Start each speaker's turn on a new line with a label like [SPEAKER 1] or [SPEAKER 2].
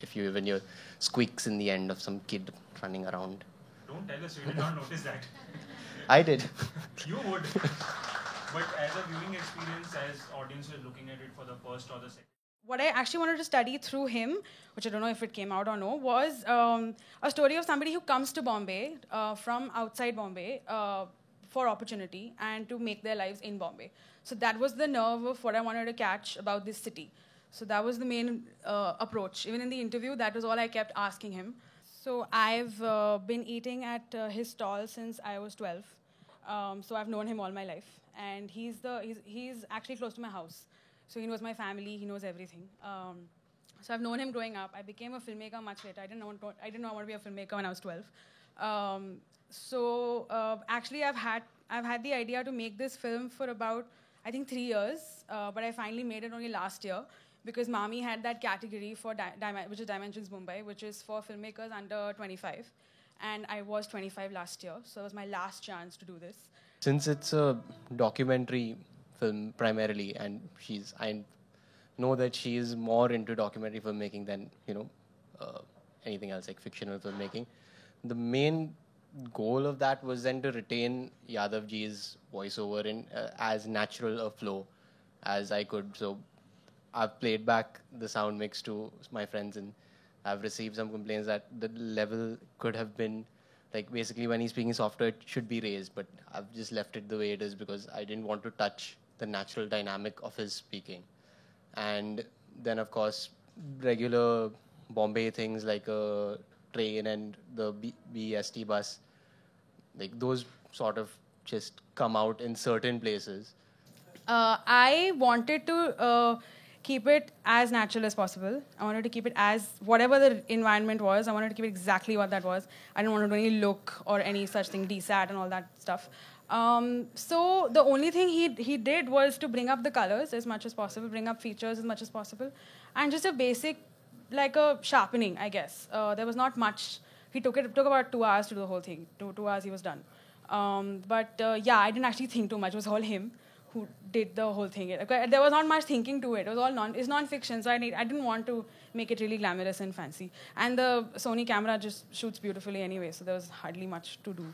[SPEAKER 1] if you even hear squeaks in the end of some kid running around.
[SPEAKER 2] Don't tell us, you did not notice that.
[SPEAKER 1] I did.
[SPEAKER 2] You would. But as a viewing experience, as audience are looking at it for the first or the second.
[SPEAKER 3] What I actually wanted to study through him, which I don't know if it came out or no, was a story of somebody who comes to Bombay from outside Bombay for opportunity and to make their lives in Bombay. So that was the nerve of what I wanted to catch about this city. So that was the main approach. Even in the interview, that was all I kept asking him. So I've been eating at his stall since I was 12. So I've known him all my life. And he's actually close to my house. So he knows my family, he knows everything. So I've known him growing up. I became a filmmaker much later. I didn't know I wanted to be a filmmaker when I was 12. Actually, I've had the idea to make this film for about, I think, 3 years. But I finally made it only last year because Mami had that category for which is Dimensions Mumbai, which is for filmmakers under 25. And I was 25 last year, so it was my last chance to do this.
[SPEAKER 1] Since it's a documentary film primarily, and I know that she is more into documentary filmmaking than anything else like fictional filmmaking. The main goal of that was then to retain Yadav ji's voiceover in as natural a flow as I could. So I've played back the sound mix to my friends, and I've received some complaints that the level could have been, like, basically when he's speaking softer, it should be raised, but I've just left it the way it is because I didn't want to touch the natural dynamic of his speaking. And then, of course, regular Bombay things like a train and the BEST bus, like those sort of just come out in certain places.
[SPEAKER 3] I wanted to keep it as natural as possible. I wanted to keep it as whatever the environment was. I wanted to keep it exactly what that was. I didn't want to do any look or any such thing, DSAT and all that stuff. So the only thing he did was to bring up the colors as much as possible, bring up features as much as possible, and just a basic, like a sharpening, I guess. There was not much. It took about 2 hours to do the whole thing. 2 hours he was done. Yeah, I didn't actually think too much. It was all him who did the whole thing. There was not much thinking to it. It was all it's non-fiction, so I didn't want to make it really glamorous and fancy. And the Sony camera just shoots beautifully anyway, so there was hardly much to do.